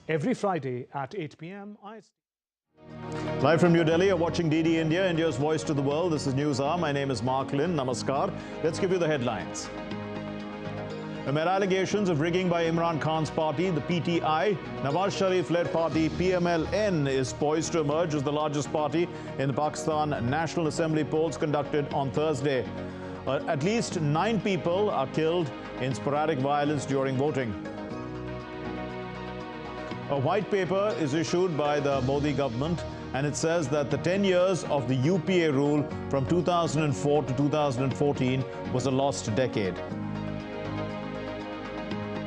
every Friday at 8 p.m. Live from New Delhi, you're watching DD India, India's voice to the world. This is News Hour. My name is Mark Lynn. Namaskar. Let's give you the headlines. Amid allegations of rigging by Imran Khan's party, the PTI, Nawaz Sharif-led party PMLN is poised to emerge as the largest party in the Pakistan National Assembly polls conducted on Thursday. At least 9 people are killed in sporadic violence during voting. A white paper is issued by the Modi government, and it says that the 10 years of the UPA rule from 2004 to 2014 was a lost decade.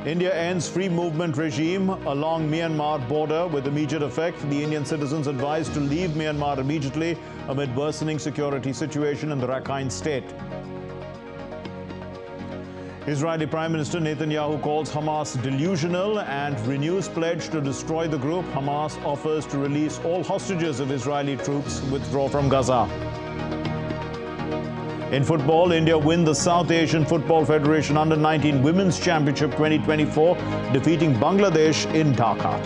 India ends free movement regime along Myanmar border with immediate effect. The Indian citizens advised to leave Myanmar immediately amid worsening security situation in the Rakhine state. Israeli Prime Minister Netanyahu calls Hamas delusional and renews pledge to destroy the group. Hamas offers to release all hostages if Israeli troops withdraw from Gaza. In football, India win the South Asian Football Federation Under-19 Women's Championship 2024, defeating Bangladesh in Dhaka.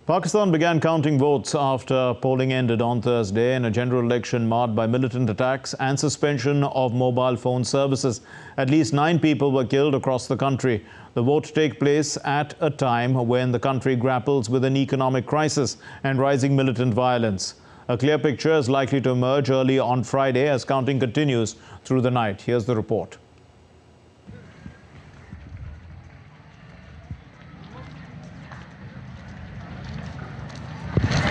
Pakistan began counting votes after polling ended on Thursday in a general election marred by militant attacks and suspension of mobile phone services. At least 9 people were killed across the country. The vote takes place at a time when the country grapples with an economic crisis and rising militant violence. A clear picture is likely to emerge early on Friday as counting continues through the night. Here's the report.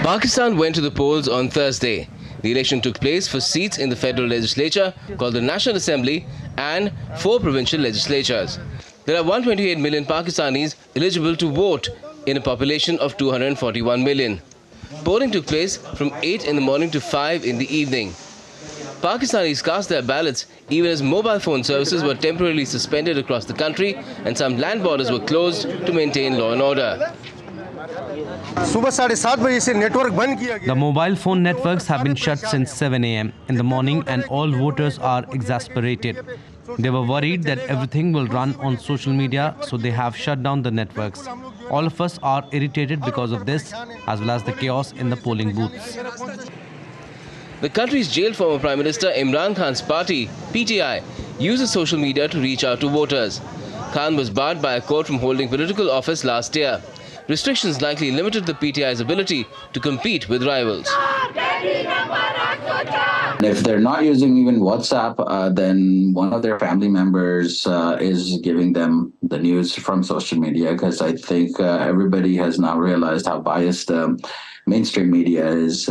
Pakistan went to the polls on Thursday. The election took place for seats in the federal legislature, called the National Assembly, and 4 provincial legislatures. There are 128 million Pakistanis eligible to vote in a population of 241 million. Polling took place from 8 in the morning to 5 in the evening. Pakistanis cast their ballots even as mobile phone services were temporarily suspended across the country and some land borders were closed to maintain law and order. The mobile phone networks have been shut since 7 a.m. in the morning and all voters are exasperated. They were worried that everything will run on social media, so they have shut down the networks. All of us are irritated because of this, as well as the chaos in the polling booths. The country's jailed former Prime Minister Imran Khan's party, PTI, uses social media to reach out to voters. Khan was barred by a court from holding political office last year. Restrictions likely limited the PTI's ability to compete with rivals. If they're not using even WhatsApp, then one of their family members is giving them the news from social media, because I think everybody has now realized how biased mainstream media is,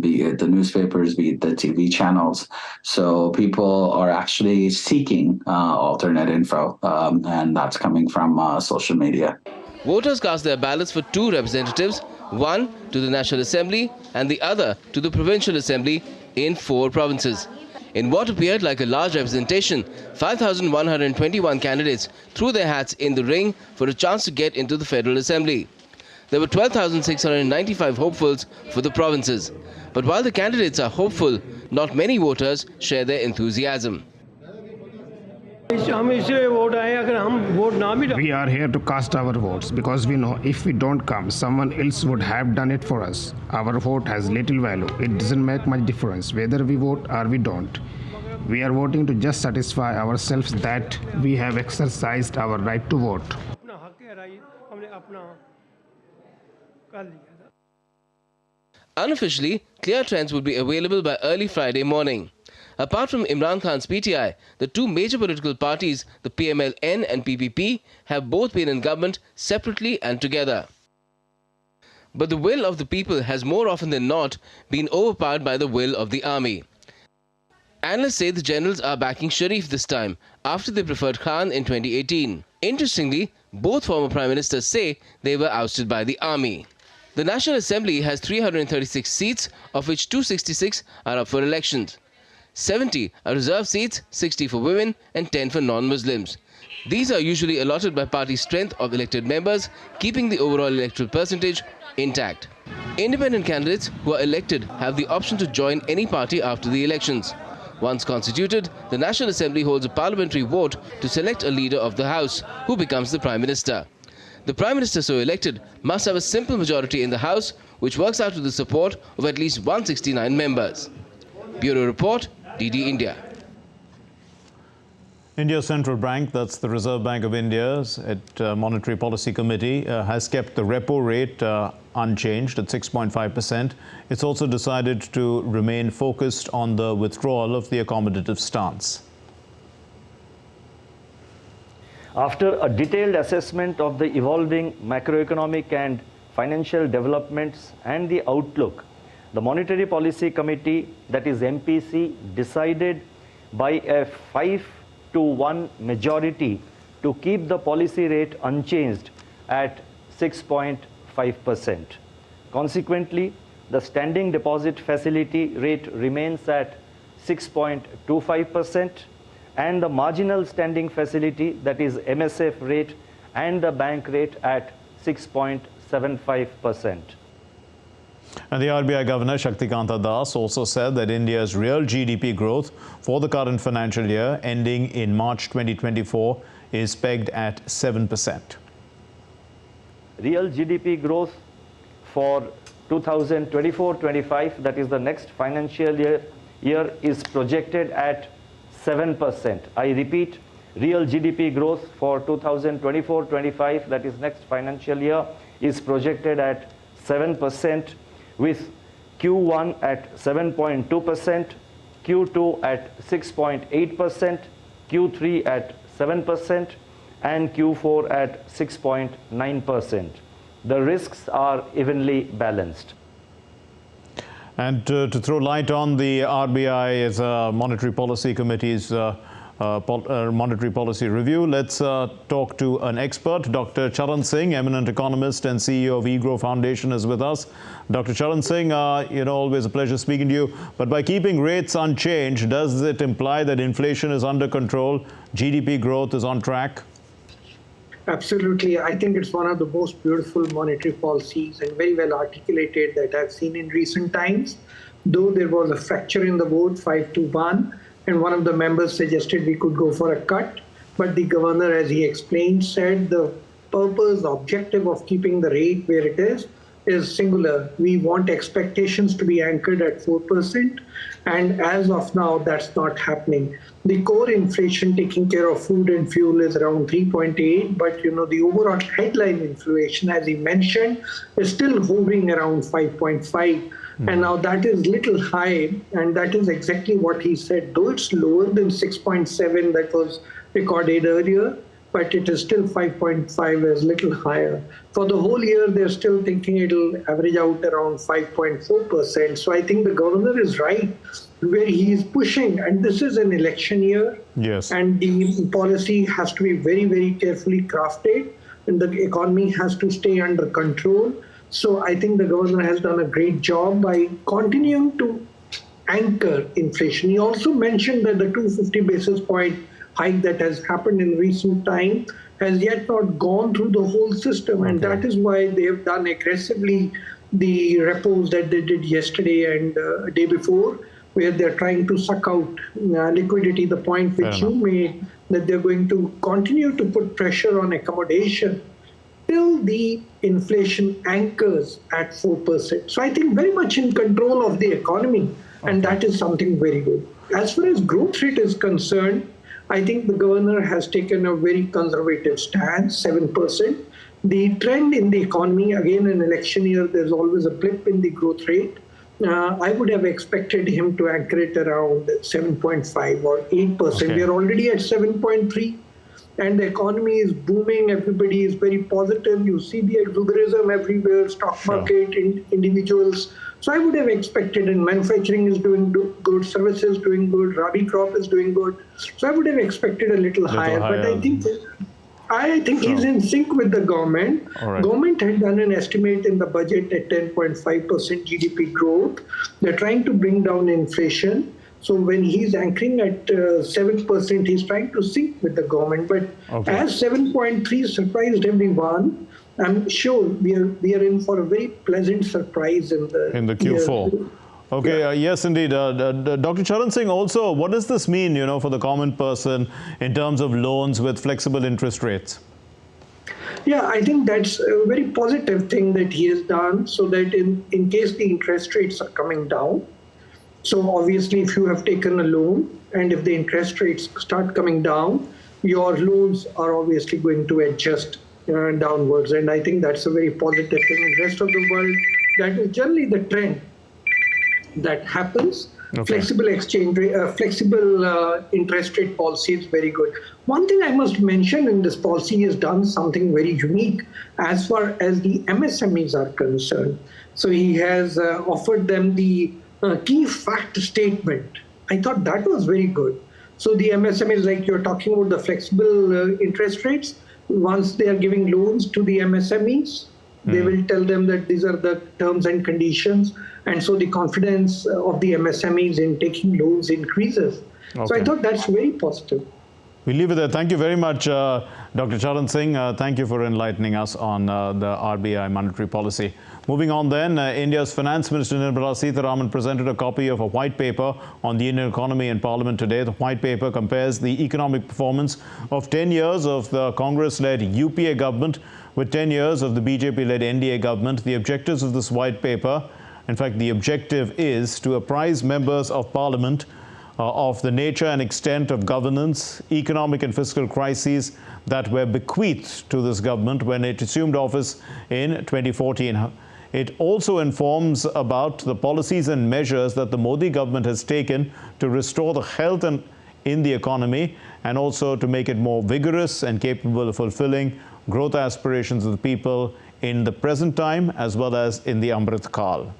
be it the newspapers, be it the TV channels. So people are actually seeking alternate info, and that's coming from social media. Voters cast their ballots for 2 representatives, one to the National Assembly and the other to the Provincial Assembly in 4 provinces. In what appeared like a large representation, 5,121 candidates threw their hats in the ring for a chance to get into the Federal Assembly. There were 12,695 hopefuls for the provinces. But while the candidates are hopeful, not many voters share their enthusiasm. We are here to cast our votes because we know if we don't come, someone else would have done it for us. Our vote has little value. It doesn't make much difference whether we vote or we don't. We are voting to just satisfy ourselves that we have exercised our right to vote. Unofficially, clear trends would be available by early Friday morning. Apart from Imran Khan's PTI, the 2 major political parties, the PMLN and PPP, have both been in government separately and together. But the will of the people has more often than not been overpowered by the will of the army. Analysts say the generals are backing Sharif this time, after they preferred Khan in 2018. Interestingly, both former Prime Ministers say they were ousted by the army. The National Assembly has 336 seats, of which 266 are up for elections. 70 are reserved seats, 60 for women and 10 for non-Muslims. These are usually allotted by party strength of elected members, keeping the overall electoral percentage intact. Independent candidates who are elected have the option to join any party after the elections. Once constituted, the National Assembly holds a parliamentary vote to select a leader of the House, who becomes the Prime Minister. The Prime Minister so elected must have a simple majority in the House, which works out to the support of at least 169 members. Bureau Report, DD India. India's central bank, that's the Reserve Bank of India's Monetary Policy Committee, has kept the repo rate unchanged at 6.5%. It's also decided to remain focused on the withdrawal of the accommodative stance. After a detailed assessment of the evolving macroeconomic and financial developments and the outlook, the Monetary Policy Committee, that is MPC, decided by a 5-to-1 majority to keep the policy rate unchanged at 6.5%. Consequently, the standing deposit facility rate remains at 6.25%, and the marginal standing facility, that is MSF rate, and the bank rate at 6.75%. And the RBI Governor Shaktikanta Das also said that India's real GDP growth for the current financial year ending in March 2024 is pegged at 7%. Real GDP growth for 2024-25, that is the next financial year, is projected at 7%. I repeat, real GDP growth for 2024-25, that is next financial year, is projected at 7%, with Q1 at 7.2%, Q2 at 6.8%, Q3 at 7%, and Q4 at 6.9%. The risks are evenly balanced. And to throw light on the RBI's Monetary Policy Committee's monetary policy review, let's talk to an expert. Dr. Charan Singh, eminent economist and CEO of eGrow Foundation, is with us. Dr. Charan Singh, always a pleasure speaking to you. But by keeping rates unchanged, does it imply that inflation is under control, GDP growth is on track? Absolutely. I think it's one of the most beautiful monetary policies and very well articulated that I've seen in recent times. Though there was a fracture in the vote, 5-1, and one of the members suggested we could go for a cut. But the governor, as he explained, said the purpose, the objective of keeping the rate where it is singular. We want expectations to be anchored at 4%. And as of now, that's not happening. The core inflation taking care of food and fuel is around 3.8, but the overall headline inflation, as he mentioned, is still hovering around 5.5. And now that is little high, and that is exactly what he said. Though it's lower than 6.7 that was recorded earlier, but it is still 5.5, is little higher. For the whole year, they're still thinking it'll average out around 5.4%. So I think the governor is right where he is pushing, and this is an election year. Yes. And the policy has to be very, very carefully crafted, and the economy has to stay under control. So I think the governor has done a great job by continuing to anchor inflation. He also mentioned that the 250 basis point hike that has happened in recent time has yet not gone through the whole system. And that is why they have done aggressively the repos that they did yesterday and the day before, where they're trying to suck out liquidity, the point which you made, that they're going to continue to put pressure on accommodation till the inflation anchors at 4%. So I think very much in control of the economy, and that is something very good. As far as growth rate is concerned, I think the governor has taken a very conservative stance, 7%. The trend in the economy, again, in election year, there's always a blip in the growth rate. I would have expected him to anchor it around 7.5 or 8%. We are already at 7.3. And the economy is booming. Everybody is very positive. You see the exuberism everywhere, stock market, individuals. So I would have expected, and manufacturing is doing good, services doing good, rabi crop is doing good. So I would have expected a little higher. But I think he's in sync with the government. Government had done an estimate in the budget at 10.5% GDP growth. They're trying to bring down inflation. So when he's anchoring at 7%, he's trying to sync with the government. But as 7.3 surprised everyone, I'm sure we are in for a very pleasant surprise in the Q4. year. Okay, yes, indeed. Dr. Charan Singh, also, what does this mean, for the common person in terms of loans with flexible interest rates? Yeah, I think that's a very positive thing that he has done, so that in case the interest rates are coming down, so obviously if you have taken a loan and if the interest rates start coming down, your loans are obviously going to adjust downwards. And I think that's a very positive thing. In the rest of the world, that is generally the trend that happens. Flexible exchange rate, flexible interest rate policy is very good. One thing I must mention in this policy has done something very unique as far as the MSMEs are concerned. So he has offered them the key fact statement. I thought that was very good. So the MSMEs, like you're talking about the flexible interest rates, once they are giving loans to the MSMEs, they will tell them that these are the terms and conditions. And so the confidence of the MSMEs in taking loans increases. So I thought that's very positive. We'll leave it there. Thank you very much, Dr. Charan Singh. Thank you for enlightening us on the RBI monetary policy. Moving on then, India's Finance Minister Nirmala Sitharaman presented a copy of a white paper on the Indian economy in Parliament today. The white paper compares the economic performance of 10 years of the Congress-led UPA government with 10 years of the BJP-led NDA government. The objectives of this white paper, in fact, the objective is to apprise members of Parliament of the nature and extent of governance, economic and fiscal crises that were bequeathed to this government when it assumed office in 2014. It also informs about the policies and measures that the Modi government has taken to restore the health in the economy and also to make it more vigorous and capable of fulfilling growth aspirations of the people in the present time as well as in the Amrit Kal.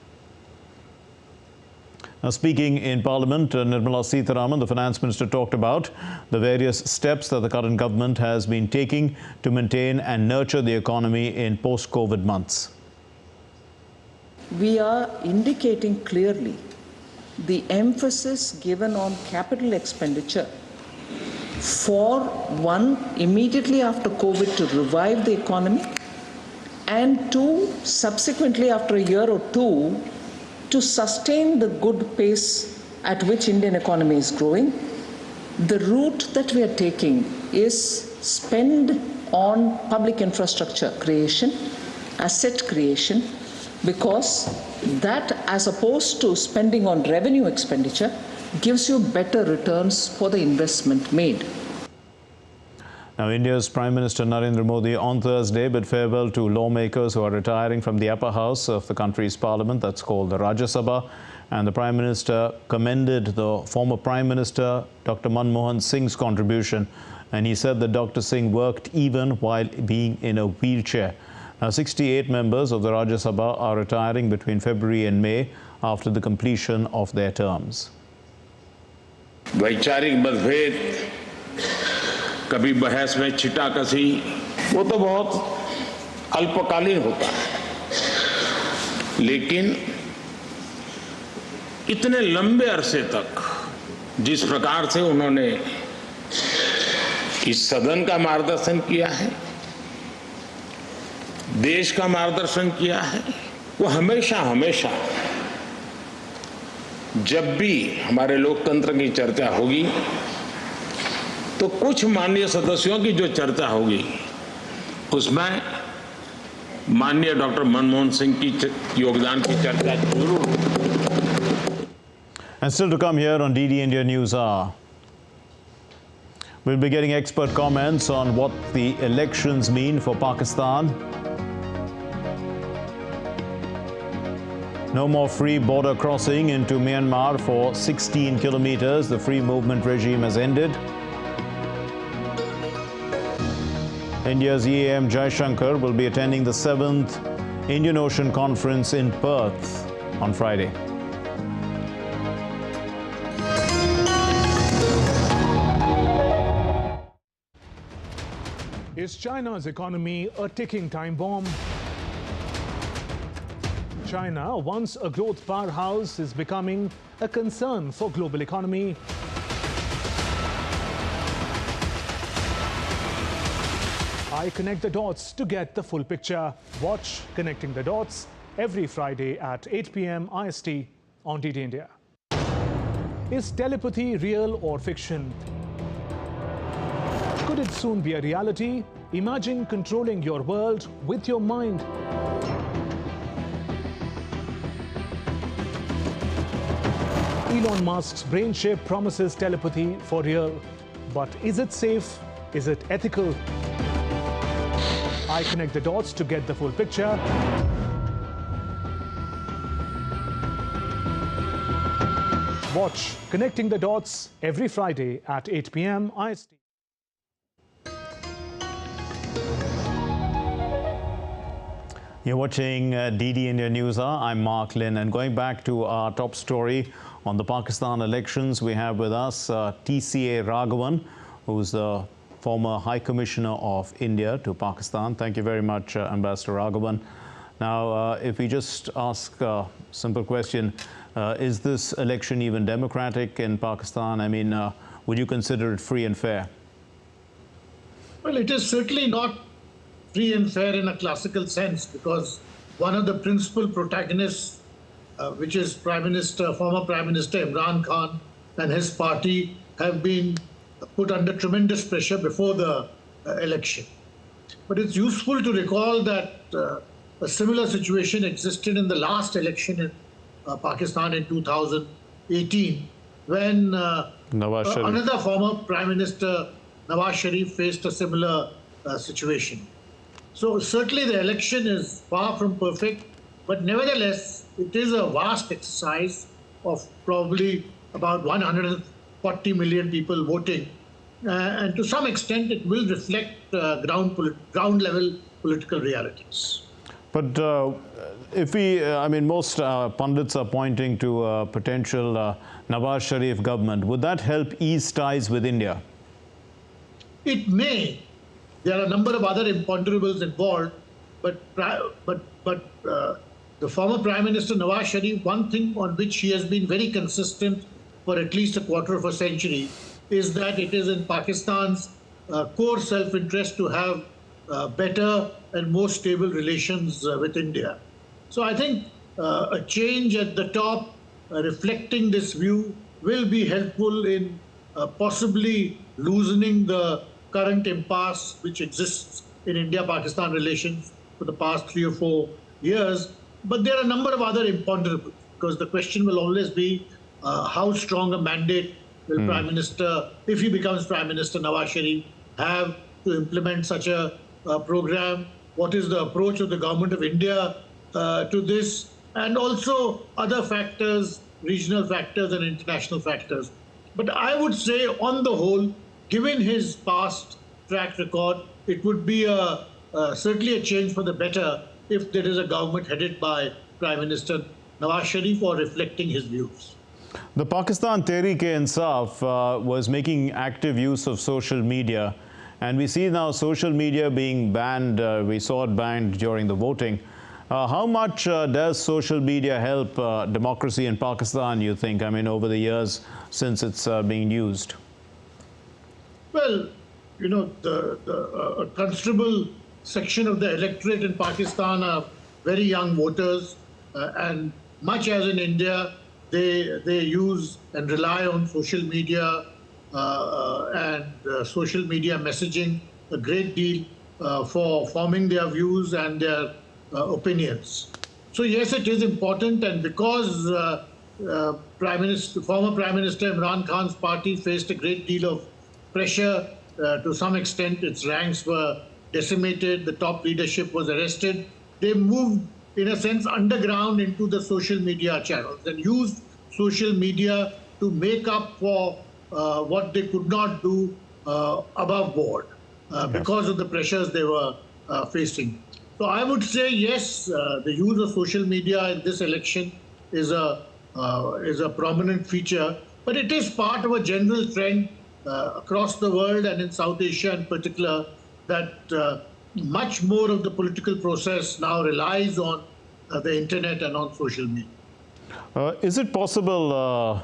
Now, speaking in Parliament, Nirmala Sitharaman, the Finance Minister, talked about the various steps that the current government has been taking to maintain and nurture the economy in post-COVID months. We are indicating clearly the emphasis given on capital expenditure for one, immediately after COVID to revive the economy, and two, subsequently after a year or two, to sustain the good pace at which Indian economy is growing. The route that we are taking is spend on public infrastructure creation, asset creation, because that, as opposed to spending on revenue expenditure, gives you better returns for the investment made. Now, India's Prime Minister Narendra Modi on Thursday bid farewell to lawmakers who are retiring from the upper house of the country's parliament, that's called the Rajya Sabha. And the Prime Minister commended the former Prime Minister, Dr. Manmohan Singh's contribution. And he said that Dr. Singh worked even while being in a wheelchair. Now, 68 members of the Rajya Sabha are retiring between February and May after the completion of their terms. वैचारिक मतभेद, कभी बहस में छिटाकशी, वो तो बहुत अल्पकालीन होता है, लेकिन इतने लंबे अरसे तक जिस प्रकार से उन्होंने इस सदन का मार्गदर्शन किया है, देश का मार्गदर्शन किया है, वो हमेशा हमेशा जब भी हमारे लोकतंत्र की चर्चा होगी तो कुछ माननीय सदस्यों की जो चर्चा होगी उसमें माननीय डॉक्टर मनमोहन सिंह की योगदान की चर्चा जरूर होगी. And still to come here on DD India News Hour, we'll be getting expert comments on what the elections mean for Pakistan. No more free border crossing into Myanmar for 16 kilometers. The free movement regime has ended. India's EAM Jaishankar will be attending the 7th Indian Ocean Conference in Perth on Friday. Is China's economy a ticking time bomb? China, once a growth powerhouse, is becoming a concern for global economy. I connect the dots to get the full picture. Watch Connecting the Dots every Friday at 8 p.m. IST on DD India. Is telepathy real or fiction? Could it soon be a reality? Imagine controlling your world with your mind. Elon Musk's brain chip promises telepathy for real. But is it safe? Is it ethical? I connect the dots to get the full picture. Watch Connecting the Dots every Friday at 8 p.m. IST. You're watching DD India News Hour. I'm Mark Lynn, and going back to our top story on the Pakistan elections, we have with us TCA Raghavan, who's the former High Commissioner of India to Pakistan. Thank you very much, Ambassador Raghavan. Now, if we just ask a simple question, is this election even democratic in Pakistan? I mean, would you consider it free and fair? Well, it is certainly not free and fair in a classical sense, because one of the principal protagonists, which is former Prime Minister Imran Khan and his party, have been put under tremendous pressure before the election. But it's useful to recall that a similar situation existed in the last election in Pakistan in 2018, when another former Prime Minister, Nawaz Sharif, faced a similar situation. So certainly the election is far from perfect, but nevertheless, it is a vast exercise of probably about 140 million people voting. And to some extent, it will reflect ground level political realities. But if we, I mean, most pundits are pointing to a potential Nawaz Sharif government. Would that help ease ties with India? It may. There are a number of other imponderables involved, but the former Prime Minister Nawaz Sharif, one thing on which he has been very consistent for at least a quarter of a century is that it is in Pakistan's core self-interest to have better and more stable relations with India. So I think a change at the top reflecting this view will be helpful in possibly loosening the current impasse which exists in India-Pakistan relations for the past 3 or 4 years. But there are a number of other imponderables, because the question will always be how strong a mandate will Prime Minister, if he becomes Prime Minister, Nawaz Sharif, have to implement such a program? What is the approach of the government of India to this? And also other factors, regional factors and international factors. But I would say, on the whole, given his past track record, it would be certainly a change for the better if there is a government headed by Prime Minister Nawaz Sharif or reflecting his views. The Pakistan Tehreek-e-Insaf was making active use of social media, and we see now social media being banned. We saw it banned during the voting. How much does social media help democracy in Pakistan, you think, I mean, over the years since it's being used? Well, you know, a considerable section of the electorate in Pakistan are very young voters, and much as in India, they use and rely on social media and social media messaging a great deal for forming their views and their opinions. So yes, it is important, and because former Prime Minister Imran Khan's party faced a great deal of pressure, to some extent its ranks were decimated, the top leadership was arrested, they moved in a sense underground into the social media channels and used social media to make up for what they could not do above board because of the pressures they were facing. So I would say yes, the use of social media in this election is a prominent feature, but it is part of a general trend across the world and in South Asia in particular, that much more of the political process now relies on the internet and on social media. Is it possible,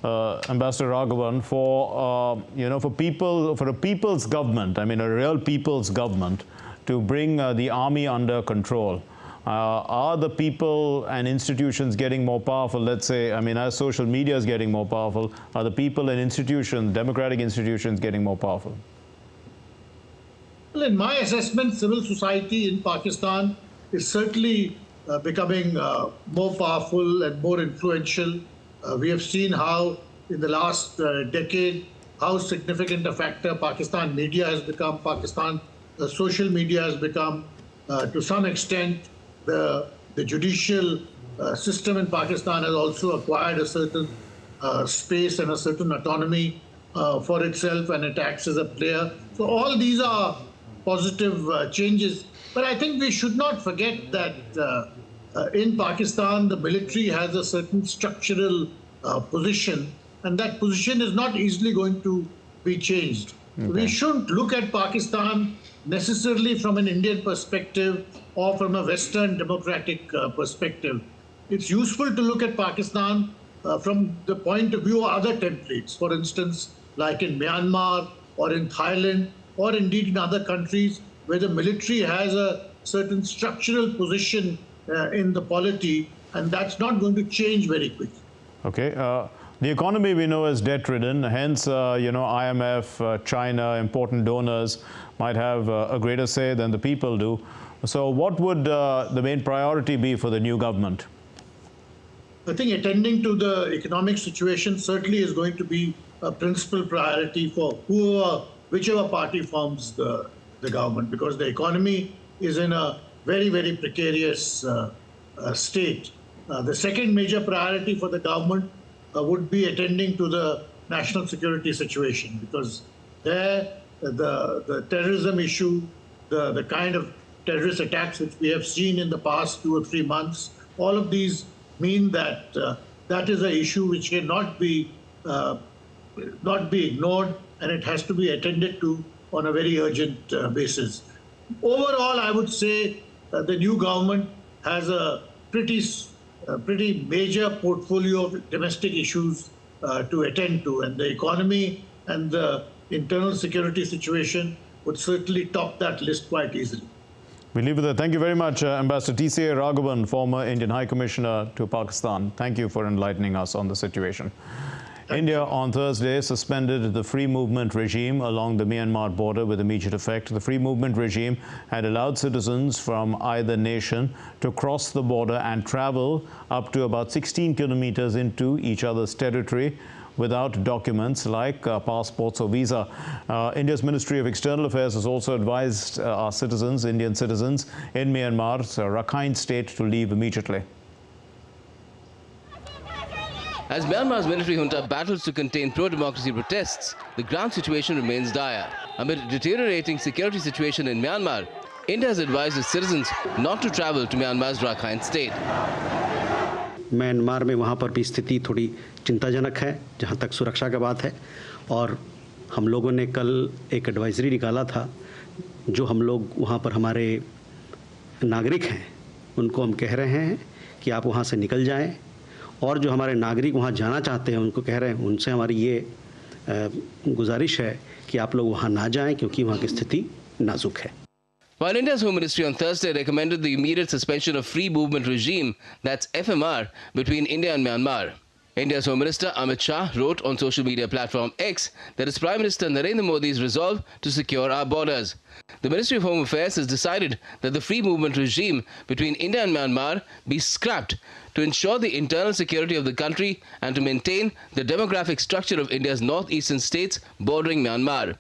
Ambassador Raghavan, for for a people's government, I mean a real people's government, to bring the army under control? Are the people and institutions getting more powerful? Let's say, I mean, as social media is getting more powerful, are the people and institutions, democratic institutions, getting more powerful? Well, in my assessment, civil society in Pakistan is certainly becoming more powerful and more influential. We have seen how in the last decade, how significant a factor Pakistan media has become, social media has become. To some extent, the judicial system in Pakistan has also acquired a certain space and a certain autonomy for itself, and it acts as a player. So all these are positive changes. But I think we should not forget that in Pakistan, the military has a certain structural position, and that position is not easily going to be changed. Okay. We shouldn't look at Pakistan necessarily from an Indian perspective or from a Western democratic perspective. It's useful to look at Pakistan from the point of view of other templates, for instance, like in Myanmar or in Thailand or indeed in other countries where the military has a certain structural position in the polity, and that's not going to change very quickly. Okay. The economy we know is debt-ridden, hence, IMF, China, important donors might have a greater say than the people do. So what would the main priority be for the new government? I think attending to the economic situation certainly is going to be a principal priority for whichever party forms the government, because the economy is in a very, very precarious state. The second major priority for the government would be attending to the national security situation, because there the terrorism issue, the kind of terrorist attacks which we have seen in the past 2 or 3 months, all of these mean that that is an issue which cannot be ignored, and it has to be attended to on a very urgent basis. Overall, I would say the new government has a pretty major portfolio of domestic issues to attend to, and the economy and the internal security situation would certainly top that list quite easily. We leave it there. Thank you very much, Ambassador T.C.A. Raghavan, former Indian High Commissioner to Pakistan. Thank you for enlightening us on the situation. India on Thursday suspended the free movement regime along the Myanmar border with immediate effect. The free movement regime had allowed citizens from either nation to cross the border and travel up to about 16 kilometers into each other's territory without documents like passports or visa. India's Ministry of External Affairs has also advised our citizens, Indian citizens in Myanmar's Rakhine state, to leave immediately. As Myanmar's military junta battles to contain pro-democracy protests, the ground situation remains dire. Amid a deteriorating security situation in Myanmar, India has advised its citizens not to travel to Myanmar's Rakhine state. Myanmar में वहाँ पर भी स्थिति थोड़ी चिंताजनक है जहाँ तक सुरक्षा का बात है, और हम लोगों ने कल एक एडवाइजरी निकाला था। जो हम लोग वहाँ पर हमारे नागरिक हैं उनको हम कह रहे हैं कि आप वहाँ से निकल जाएं, और जो हमारे नागरिक वहाँ जाना चाहते हैं उनको कह रहे हैं, उनसे हमारी ये गुजारिश है कि आप लोग वहाँ ना जाएं क्योंकि वहाँ की स्थिति नाजुक है। While India's Home Ministry on Thursday recommended the immediate suspension of free movement regime, that's FMR, between India and Myanmar, India's Home Minister Amit Shah wrote on social media platform X that it's Prime Minister Narendra Modi's resolve to secure our borders. The Ministry of Home Affairs has decided that the free movement regime between India and Myanmar be scrapped to ensure the internal security of the country and to maintain the demographic structure of India's northeastern states bordering Myanmar.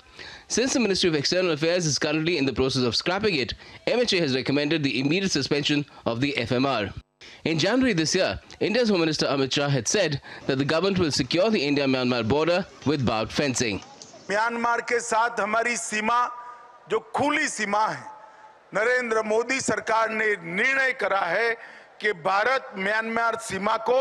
Since the Ministry of External Affairs is currently in the process of scrapping it, MHA has recommended the immediate suspension of the FMR. In January this year, India's Home Minister Amit Shah had said that the government will secure the India-Myanmar border with barbed fencing. Myanmar के साथ हमारी सीमा जो खुली सीमा है, नरेंद्र मोदी सरकार ने निर्णय करा है कि भारत म्यांमार सीमा को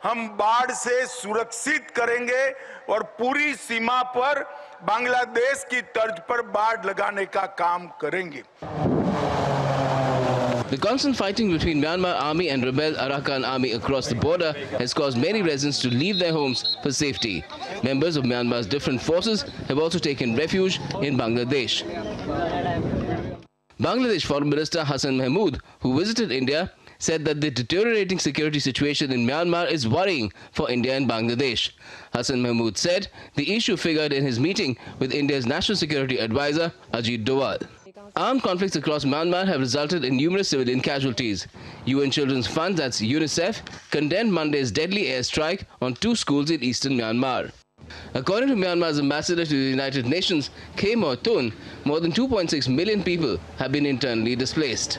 हम बाढ़ से सुरक्षित करेंगे और पूरी सीमा पर बांग्लादेश की तर्ज पर बाढ़ लगाने का काम करेंगे। The constant fighting between Myanmar army and rebel Arakan army across the border has caused many residents to leave their homes for safety. Members of Myanmar's different forces have also taken refuge in Bangladesh. Bangladesh Foreign Minister Hassan Mahmood, who visited India, said that the deteriorating security situation in Myanmar is worrying for India and Bangladesh. Hassan Mahmood said the issue figured in his meeting with India's National Security Advisor Ajit Doval. Armed conflicts across Myanmar have resulted in numerous civilian casualties. UN Children's Fund, that's UNICEF, condemned Monday's deadly airstrike on 2 schools in eastern Myanmar. According to Myanmar's ambassador to the United Nations, Khe Moe Tun, more than 2.6 million people have been internally displaced.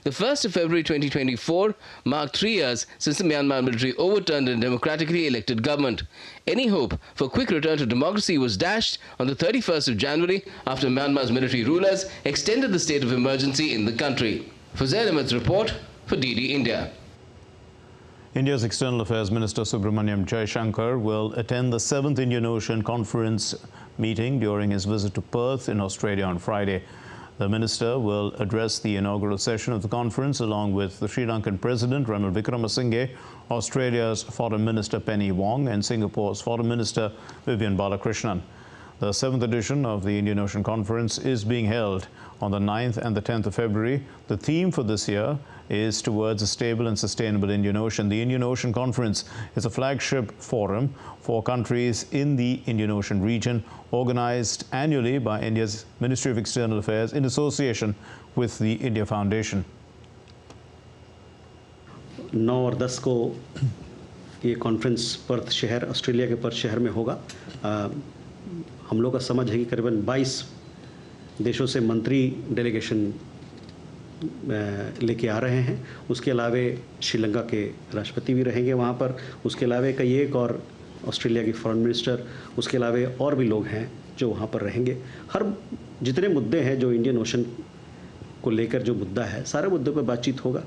The 1st of February 2024 marked 3 years since the Myanmar military overturned a democratically elected government. Any hope for quick return to democracy was dashed on the 31st of January after Myanmar's military rulers extended the state of emergency in the country. Fuzail Ahmed's report for DD India. India's External Affairs Minister Subramaniam Jaishankar will attend the 7th Indian Ocean Conference meeting during his visit to Perth in Australia on Friday. The minister will address the inaugural session of the conference along with the Sri Lankan President Ranil Wickremesinghe, Australia's Foreign Minister Penny Wong and Singapore's Foreign Minister Vivian Balakrishnan. The 7th edition of the Indian Ocean Conference is being held on the 9th and the 10th of February. The theme for this year is towards a stable and sustainable Indian Ocean. The Indian Ocean Conference is a flagship forum for countries in the Indian Ocean region, organized annually by India's Ministry of External Affairs in association with the India Foundation. 9 और 10 को ये conference Perth शहर, Australia के Perth शहर में होगा। हम लोग का समझ है कि करीबन 22 देशों से मंत्री डेलीगेशन लेके आ रहे हैं। उसके अलावे श्रीलंका के राष्ट्रपति भी रहेंगे वहाँ पर। उसके अलावे कई एक और ऑस्ट्रेलिया की फॉरेन मिनिस्टर, उसके अलावे और भी लोग हैं जो वहाँ पर रहेंगे। हर जितने मुद्दे हैं जो इंडियन ओशन को लेकर जो मुद्दा है, सारे मुद्दों पर बातचीत होगा।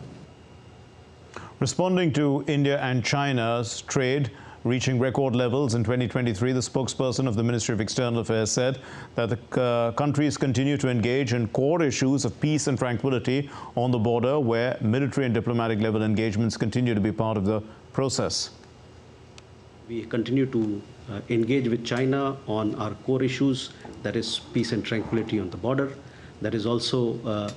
Responding to India and China's trade reaching record levels in 2023, the spokesperson of the Ministry of External Affairs said that the countries continue to engage in core issues of peace and tranquility on the border, where military and diplomatic level engagements continue to be part of the process. We continue to engage with China on our core issues, that is peace and tranquility on the border. That is also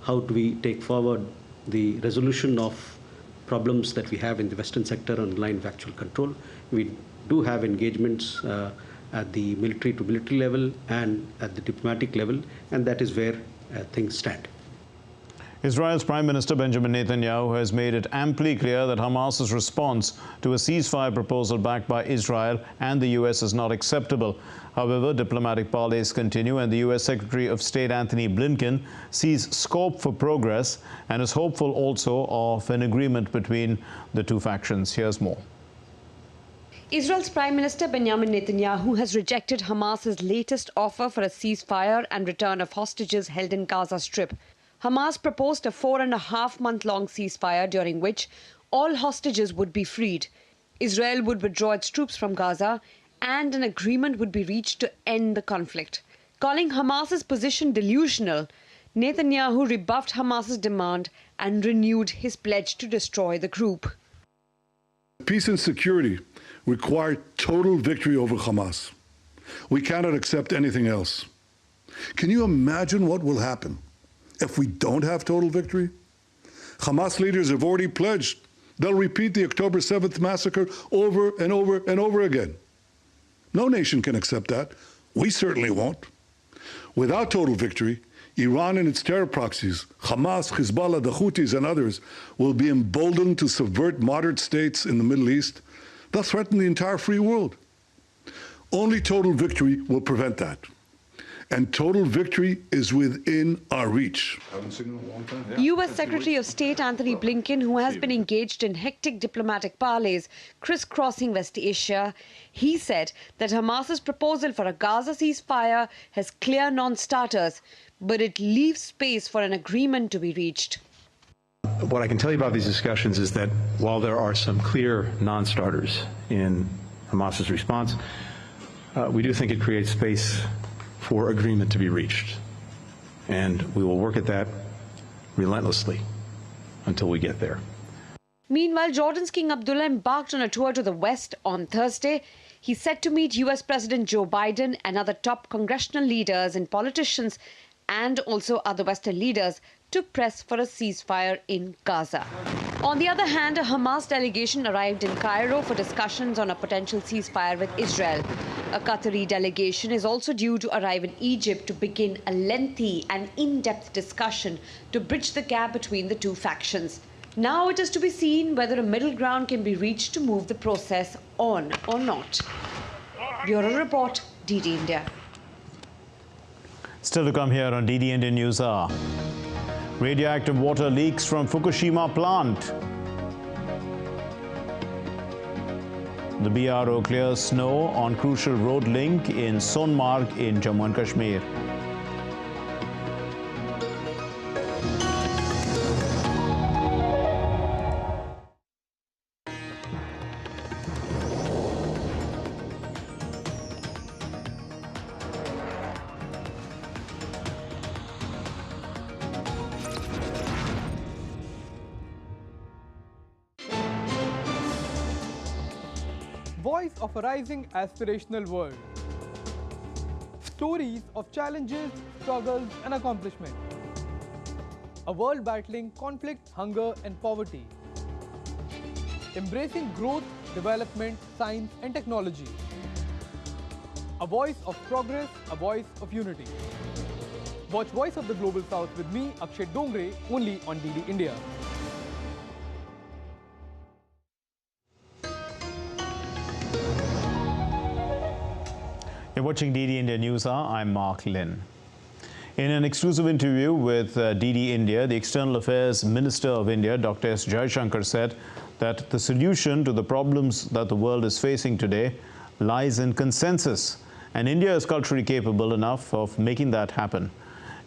how do we take forward the resolution of problems that we have in the Western sector on the line of actual control. We do have engagements at the military to military level and at the diplomatic level, and that is where things stand. Israel's Prime Minister Benjamin Netanyahu has made it amply clear that Hamas's response to a ceasefire proposal backed by Israel and the US is not acceptable. However, diplomatic parleys continue, and the US Secretary of State Anthony Blinken sees scope for progress and is hopeful also of an agreement between the two factions. Here's more. Israel's Prime Minister Benjamin Netanyahu has rejected Hamas's latest offer for a ceasefire and return of hostages held in Gaza Strip. Hamas proposed a 4.5-month-long ceasefire during which all hostages would be freed. Israel would withdraw its troops from Gaza and an agreement would be reached to end the conflict. Calling Hamas's position delusional, Netanyahu rebuffed Hamas's demand and renewed his pledge to destroy the group. Peace and security require total victory over Hamas. We cannot accept anything else. Can you imagine what will happen if we don't have total victory? Hamas leaders have already pledged they'll repeat the October 7th massacre over and over and over again. No nation can accept that. We certainly won't. Without total victory, Iran and its terror proxies, Hamas, Hezbollah, the Houthis, and others, will be emboldened to subvert moderate states in the Middle East. They'll threaten the entire free world. Only total victory will prevent that. And total victory is within our reach. U.S. Secretary of State Anthony Blinken, who has been engaged in hectic diplomatic parleys crisscrossing West Asia, he said that Hamas's proposal for a Gaza ceasefire has clear non-starters, but it leaves space for an agreement to be reached. What I can tell you about these discussions is that while there are some clear non-starters in Hamas's response, we do think it creates space for agreement to be reached, and we will work at that relentlessly. until we get there. Meanwhile, Jordan's King Abdullah embarked on a tour to the West on Thursday. He's set to meet US President Joe Biden and other top congressional leaders and politicians and also other Western leaders to press for a ceasefire in Gaza. On the other hand, a Hamas delegation arrived in Cairo for discussions on a potential ceasefire with Israel. A Qatari delegation is also due to arrive in Egypt to begin a lengthy and in-depth discussion to bridge the gap between the two factions. Now it is to be seen whether a middle ground can be reached to move the process on or not. Bureau Report, DD India. Still to come here on DD India News Hour. Radioactive water leaks from Fukushima plant. The BRO clears snow on crucial road link in Sonmarg in Jammu and Kashmir. Voice of a rising aspirational world. Stories of challenges, struggles and accomplishment. A world battling conflict, hunger and poverty. Embracing growth, development, science and technology. A voice of progress, a voice of unity. Watch Voice of the Global South with me, Akshay Dongre, only on DD India. You're watching DD India News Hour. I'm Mark Lynn. In an exclusive interview with DD India, the External Affairs Minister of India, Dr. S. Jaishankar, said that the solution to the problems that the world is facing today lies in consensus, and India is culturally capable enough of making that happen.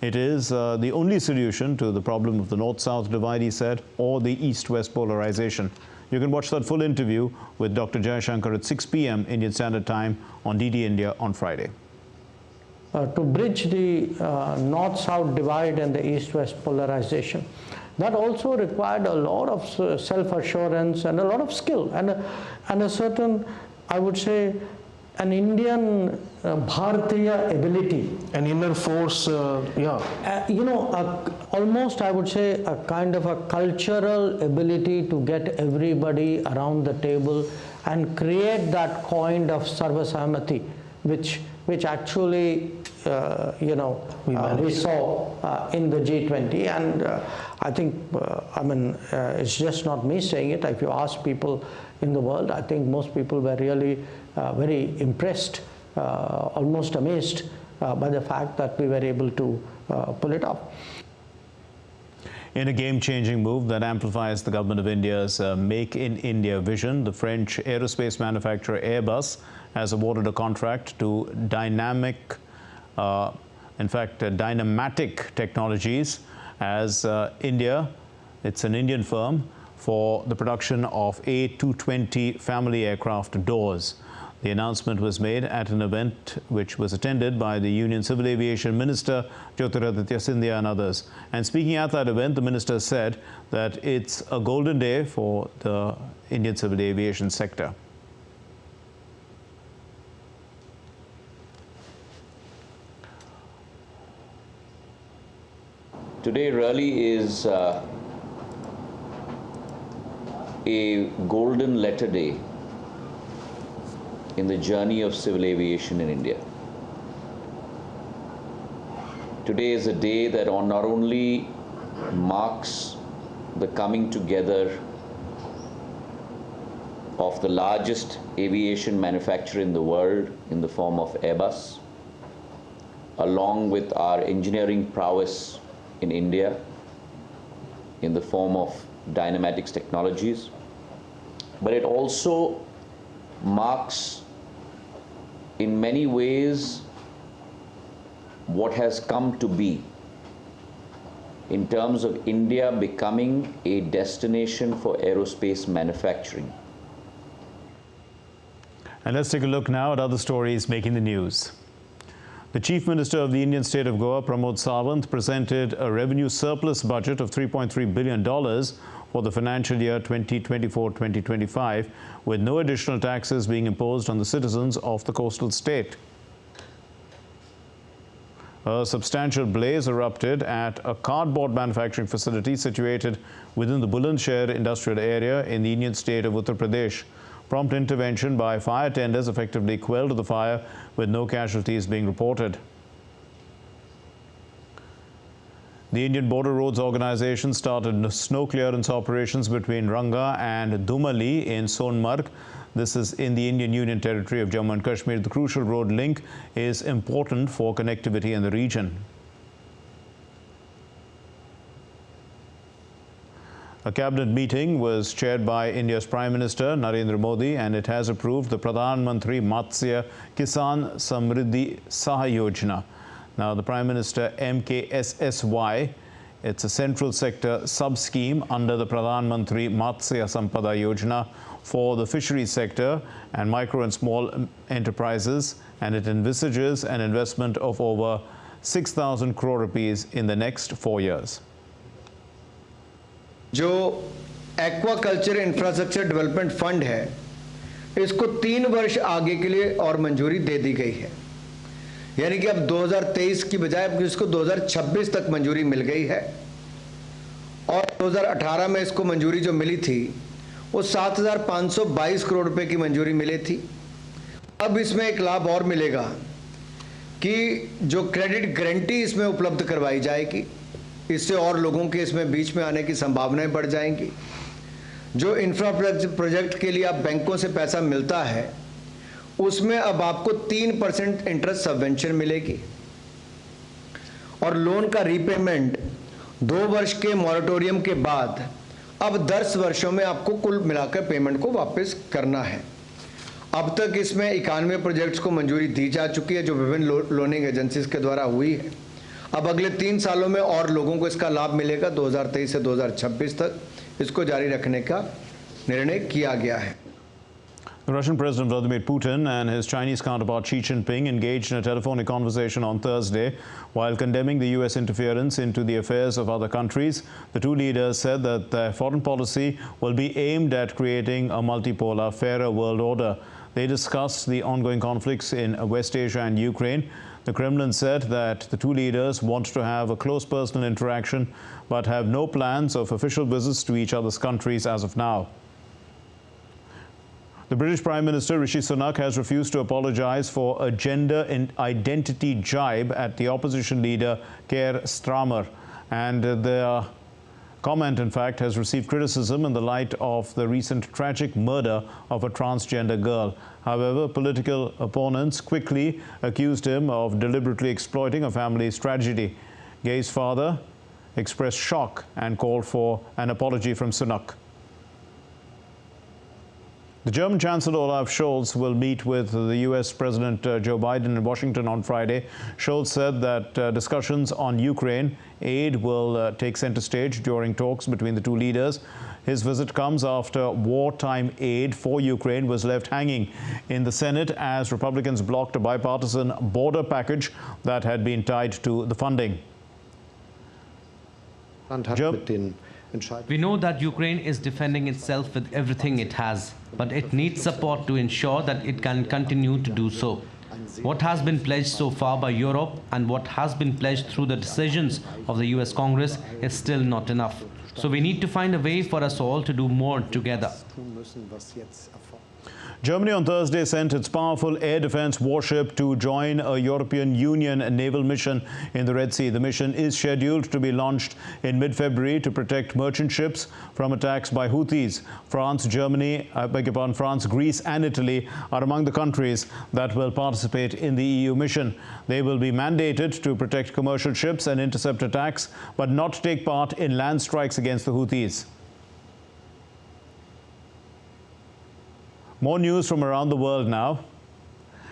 It is the only solution to the problem of the North-South divide, he said, or the East-West polarization. You can watch that full interview with Dr. Jaishankar at 6 p.m. Indian Standard Time on DD India on Friday. To bridge the North-South divide and the East-West polarization, that also required a lot of self-assurance and a lot of skill and a certain, I would say, an Indian Bharatiya ability. An inner force, almost I would say a kind of a cultural ability to get everybody around the table and create that kind of Sarvasahmati, which actually, we saw in the G20. And I think, it's just not me saying it. If you ask people in the world, I think most people were really very impressed, almost amazed by the fact that we were able to pull it off. In a game-changing move that amplifies the government of India's Make in India vision, the French aerospace manufacturer Airbus has awarded a contract to Dynamatic Technologies as India. It's an Indian firm for the production of A220 family aircraft doors. The announcement was made at an event which was attended by the Union Civil Aviation Minister Jyotiraditya Scindia and others. And speaking at that event, the minister said that it's a golden day for the Indian civil aviation sector. Today really is a golden letter day in the journey of civil aviation in India. Today is a day that not only marks the coming together of the largest aviation manufacturer in the world in the form of Airbus, along with our engineering prowess in India in the form of Dynamatic Technologies, but it also marks in many ways what has come to be in terms of India becoming a destination for aerospace manufacturing. And let's take a look now at other stories making the news. The Chief Minister of the Indian state of Goa, Pramod Sawant, presented a revenue surplus budget of $3.3 billion for the financial year 2024-2025, with no additional taxes being imposed on the citizens of the coastal state. A substantial blaze erupted at a cardboard manufacturing facility situated within the Bulandshahr industrial area in the Indian state of Uttar Pradesh. Prompt intervention by fire tenders effectively quelled the fire, with no casualties being reported. The Indian Border Roads Organization started snow clearance operations between Ranga and Dumali in Sonmarg. This is in the Indian Union Territory of Jammu and Kashmir. The crucial road link is important for connectivity in the region. A cabinet meeting was chaired by India's Prime Minister Narendra Modi, and it has approved the Parliamentary Matsya Kisan Samriddhi Sahayojana. Now, the Prime Minister MKSSY, it's a central sector sub-scheme under the Parliamentary Matsya Sampada Yojana for the fisheries sector and micro and small enterprises, and it envisages an investment of over 6,000 crore rupees in the next 4 years. जो aquaculture infrastructure development fund है, इसको 3 वर्ष आगे के लिए और मंजूरी दे दी गई है, यानी कि अब 2023 की बजाय अब इसको 2026 तक मंजूरी मिल गई है। और 2018 में इसको मंजूरी जो मिली थी वो 7,522 करोड़ रुपए की मंजूरी मिली थी। अब इसमें एक लाभ और मिलेगा कि जो क्रेडिट गारंटी इसमें उपलब्ध करवाई जाएगी, इससे और लोगों के इसमें बीच में आने की संभावनाएं बढ़ जाएंगी। जो इंफ्रा प्रोजेक्ट के लिए आप बैंकों से पैसा मिलता है, उसमें अब आपको 3% इंटरेस्ट सबवेंशन मिलेगी और लोन का रीपेमेंट 2 वर्ष के मॉरेटोरियम के बाद अब 10 वर्षों में आपको कुल मिलाकर पेमेंट को वापस करना है। अब तक इसमें 91 प्रोजेक्ट्स को मंजूरी दी जा चुकी है जो विभिन्न लोनिंग एजेंसीज के द्वारा हुई है। अब अगले 3 सालों में और लोगों को इसका लाभ मिलेगा। 2023 से 2026 तक इसको जारी रखने का निर्णय किया गया है। The Russian President Vladimir Putin and his Chinese counterpart Xi Jinping engaged in a telephonic conversation on Thursday. While condemning the U.S. interference into the affairs of other countries, the two leaders said that their foreign policy will be aimed at creating a multipolar, fairer world order. They discussed the ongoing conflicts in West Asia and Ukraine. The Kremlin said that the two leaders want to have a close personal interaction but have no plans of official visits to each other's countries as of now. The British Prime Minister Rishi Sunak has refused to apologize for a gender identity jibe at the opposition leader Keir Starmer, and the comment, in fact, has received criticism in the light of the recent tragic murder of a transgender girl. However, political opponents quickly accused him of deliberately exploiting a family's tragedy. Gay's father expressed shock and called for an apology from Sunak. The German Chancellor Olaf Scholz will meet with the U.S. President Joe Biden in Washington on Friday. Scholz said that discussions on Ukraine aid will take center stage during talks between the two leaders. His visit comes after wartime aid for Ukraine was left hanging in the Senate as Republicans blocked a bipartisan border package that had been tied to the funding. We know that Ukraine is defending itself with everything it has, but it needs support to ensure that it can continue to do so. What has been pledged so far by Europe and what has been pledged through the decisions of the US Congress is still not enough. So we need to find a way for us all to do more together. Germany on Thursday sent its powerful air defense warship to join a European Union naval mission in the Red Sea. The mission is scheduled to be launched in mid-February to protect merchant ships from attacks by Houthis. France, France, Greece and Italy are among the countries that will participate in the EU mission. They will be mandated to protect commercial ships and intercept attacks, but not take part in land strikes against the Houthis. More news from around the world now.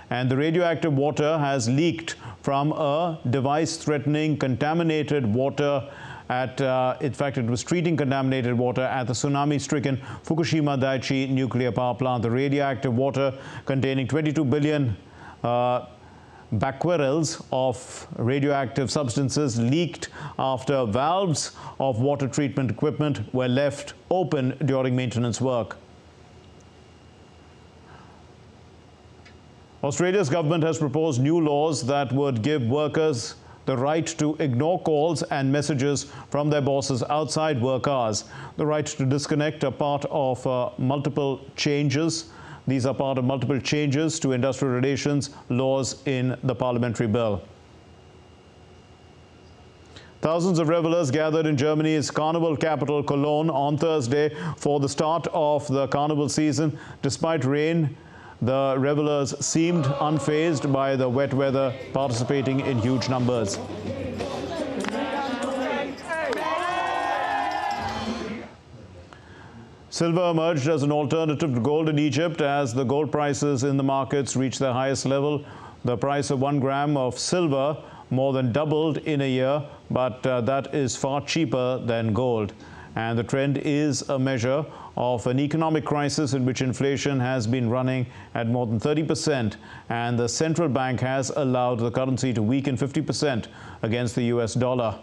And the radioactive water has leaked from a device threatening contaminated water at, in fact, it was treating contaminated water at the tsunami-stricken Fukushima Daiichi nuclear power plant. The radioactive water containing 22 billion becquerels of radioactive substances leaked after valves of water treatment equipment were left open during maintenance work. Australia's government has proposed new laws that would give workers the right to ignore calls and messages from their bosses outside work hours. The right to disconnect are part of multiple changes. These are part of multiple changes to industrial relations laws in the parliamentary bill. Thousands of revelers gathered in Germany's carnival capital Cologne on Thursday for the start of the carnival season. Despite rain, the revelers seemed unfazed by the wet weather, participating in huge numbers. Silver emerged as an alternative to gold in Egypt as the gold prices in the markets reached their highest level. The price of 1 gram of silver more than doubled in a year, but that is far cheaper than gold. And the trend is a measure of an economic crisis in which inflation has been running at more than 30%, and the central bank has allowed the currency to weaken 50% against the US dollar.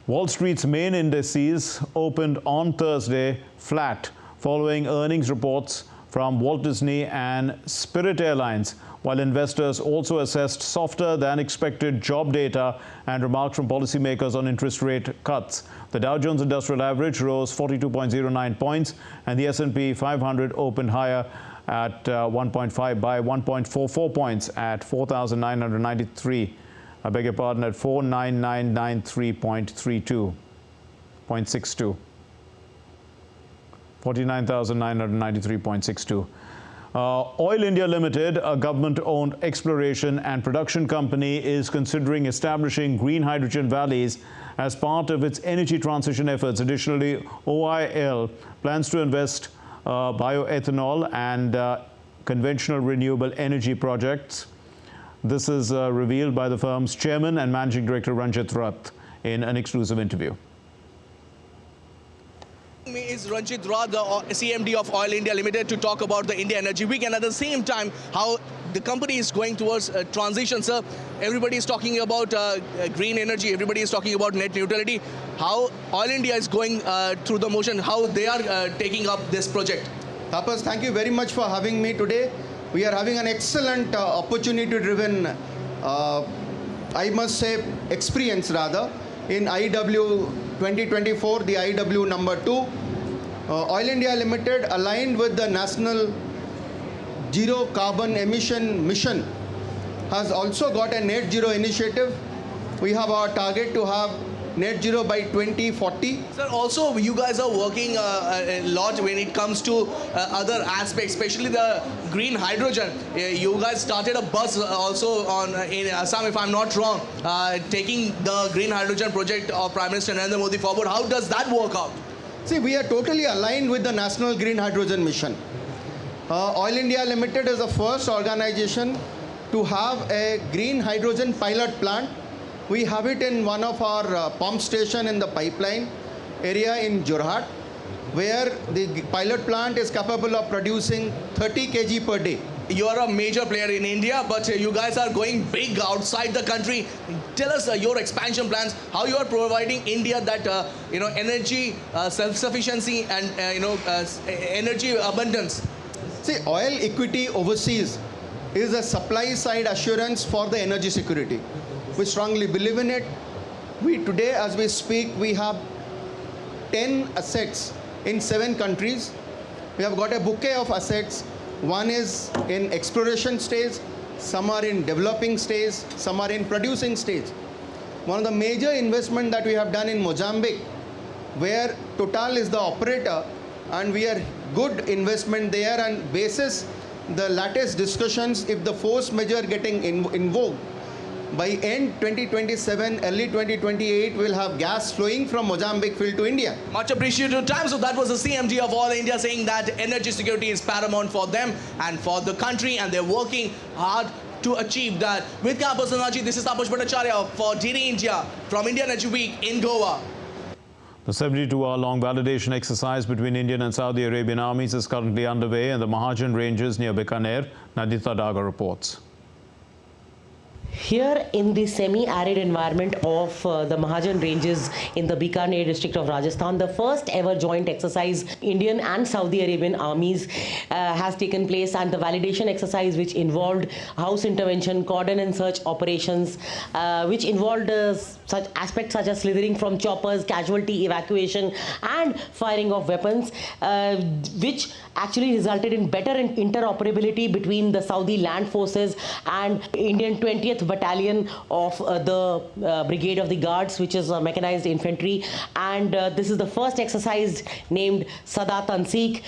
Wall Street's main indices opened on Thursday flat following earnings reports from Walt Disney and Spirit Airlines, while investors also assessed softer than expected job data and remarks from policymakers on interest rate cuts. The Dow Jones Industrial Average rose 42.09 points, and the S&P 500 opened higher at 1.44 points at 4,993. I beg your pardon, at 49993.62. 49,993.62. Oil India Limited, a government-owned exploration and production company, is considering establishing green hydrogen valleys as part of its energy transition efforts. Additionally, OIL plans to invest bioethanol and conventional renewable energy projects. This is revealed by the firm's chairman and managing director Ranjit Rath in an exclusive interview. Me is Ranjit Rath, the CMD of Oil India Limited, to talk about the India Energy Week and at the same time how the company is going towards transition. Sir, everybody is talking about green energy, everybody is talking about net neutrality. How Oil India is going through the motion, how they are taking up this project? Tapas, thank you very much for having me today. We are having an excellent opportunity-driven, I must say, experience rather, in IW 2024, the IW number 2. Oil India Limited, aligned with the National Zero Carbon Emission Mission, has also got a net zero initiative. We have our target to have net zero by 2040. Sir, also you guys are working a lot when it comes to other aspects, especially the green hydrogen. You guys started a bus also in Assam, if I'm not wrong, taking the green hydrogen project of Prime Minister Narendra Modi forward. How does that work out? See, we are totally aligned with the National Green Hydrogen Mission. Oil India Limited is the first organization to have a green hydrogen pilot plant. We have it in one of our pump station in the pipeline area in Jorhat, where the pilot plant is capable of producing 30 kg per day. You are a major player in India, but you guys are going big outside the country. Tell us your expansion plans, how you are providing India that energy self-sufficiency and energy abundance. See, oil equity overseas is a supply side assurance for the energy security. We strongly believe in it. We today, as we speak, we have 10 assets in 7 countries. We have got a bouquet of assets. One is in exploration stage, some are in developing stage, some are in producing stage. One of the major investment that we have done in Mozambique, where Total is the operator, and we are good investment there, and basis the latest discussions, if the force majeure getting invoked, by end 2027, early 2028, we'll have gas flowing from Mozambique field to India. Much appreciated time. So that was the CMD of Oil India saying that energy security is paramount for them and for the country, and they're working hard to achieve that. With Personaji, this is Tapash Bhattacharya for DD India from India Energy Week in Goa. The 72-hour-long validation exercise between Indian and Saudi Arabian armies is currently underway in the Mahajan ranges near Bikaner. Nadita Daga reports. Here in the semi-arid environment of the Mahajan ranges in the Bikaner district of Rajasthan, the first ever joint exercise Indian and Saudi Arabian armies has taken place, and the validation exercise, which involved house intervention, cordon and search operations, which involved such aspects such as slithering from choppers, casualty evacuation and firing of weapons, which actually resulted in better interoperability between the Saudi land forces and Indian 20th Battalion of the Brigade of the Guards, which is mechanized infantry. And this is the first exercise named Sada Tanseek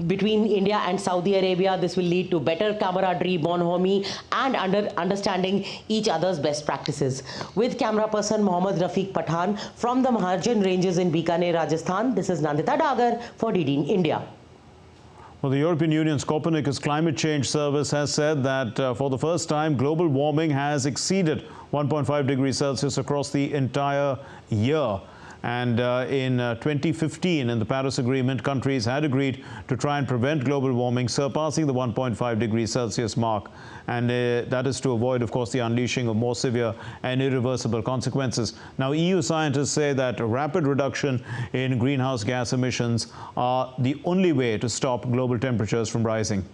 between India and Saudi Arabia. This will lead to better camaraderie, bonhomie and understanding each other's best practices. With camera person Mohammad Rafiq Pathan from the Mahajan ranges in Bikaner, Rajasthan, this is Nandita Dagar for DD in India. Well, the European Union's Copernicus Climate Change Service has said that for the first time, global warming has exceeded 1.5 degrees Celsius across the entire year. And in 2015, in the Paris Agreement, countries had agreed to try and prevent global warming surpassing the 1.5 degrees Celsius mark. And that is to avoid, of course, the unleashing of more severe and irreversible consequences. Now, EU scientists say that a rapid reduction in greenhouse gas emissions are the only way to stop global temperatures from rising.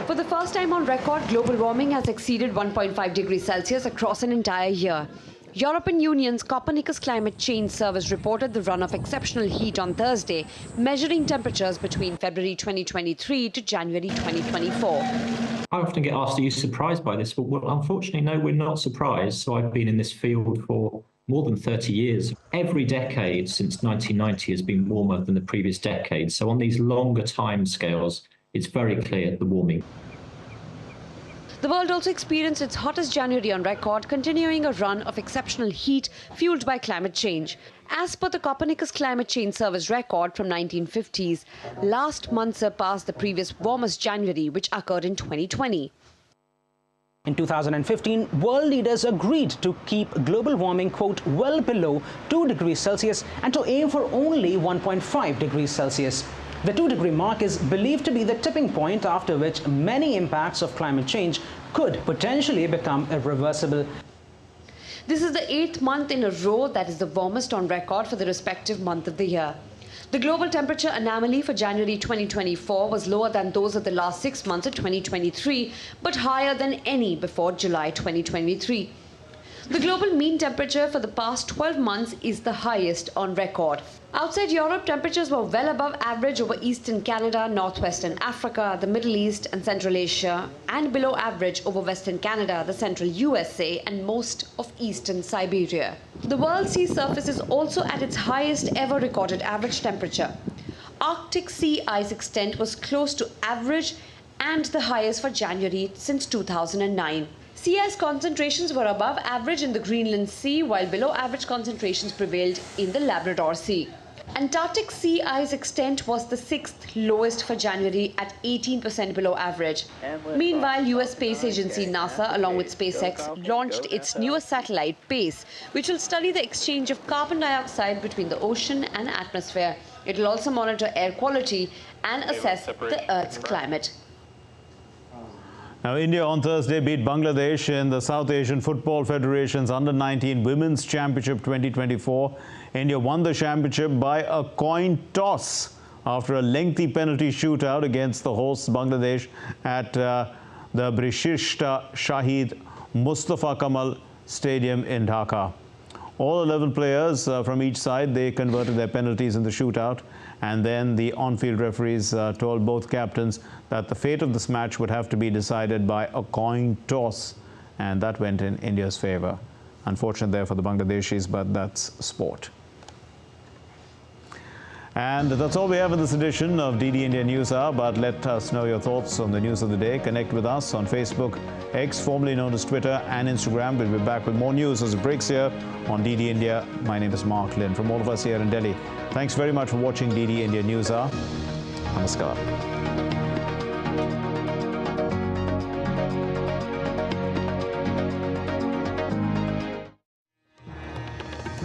For the first time on record, global warming has exceeded 1.5 degrees Celsius across an entire year. European Union's Copernicus Climate Change Service reported the run of exceptional heat on Thursday, measuring temperatures between February 2023 to January 2024. I often get asked, are you surprised by this? But well, unfortunately, no, we're not surprised. So I've been in this field for more than 30 years. Every decade since 1990 has been warmer than the previous decade. So on these longer time scales, it's very clear the warming. The world also experienced its hottest January on record, continuing a run of exceptional heat fueled by climate change. As per the Copernicus Climate Change Service record from 1950s, last month surpassed the previous warmest January, which occurred in 2020. In 2015, world leaders agreed to keep global warming, quote, well below 2 degrees Celsius and to aim for only 1.5 degrees Celsius. The 2-degree mark is believed to be the tipping point after which many impacts of climate change could potentially become irreversible. This is the 8th month in a row that is the warmest on record for the respective month of the year. The global temperature anomaly for January 2024 was lower than those of the last 6 months of 2023, but higher than any before July 2023. The global mean temperature for the past 12 months is the highest on record. Outside Europe, temperatures were well above average over eastern Canada, northwestern Africa, the Middle East and Central Asia, and below average over western Canada, the central USA and most of eastern Siberia. The world sea surface is also at its highest ever recorded average temperature. Arctic sea ice extent was close to average and the highest for January since 2009. Sea ice concentrations were above average in the Greenland Sea, while below average concentrations prevailed in the Labrador Sea. Antarctic sea ice extent was the 6th lowest for January at 18% below average. Meanwhile, US Space Agency NASA, along with SpaceX, launched its newest satellite, PACE, which will study the exchange of carbon dioxide between the ocean and atmosphere. It will also monitor air quality and assess the Earth's climate. Now, India on Thursday beat Bangladesh in the South Asian Football Federation's Under-19 Women's Championship 2024. India won the championship by a coin toss after a lengthy penalty shootout against the hosts Bangladesh at the Brishishta Shahid Mustafa Kamal Stadium in Dhaka. All 11 players from each side, they converted their penalties in the shootout. And then the on-field referees told both captains that the fate of this match would have to be decided by a coin toss. And that went in India's favor. Unfortunate there for the Bangladeshis, but that's sport. And that's all we have in this edition of DD India News Hour. But let us know your thoughts on the news of the day. Connect with us on Facebook, X, formerly known as Twitter, and Instagram. We'll be back with more news as it breaks here on DD India. My name is Mark Lin. From all of us here in Delhi, thanks very much for watching DD India News Hour. Namaskar.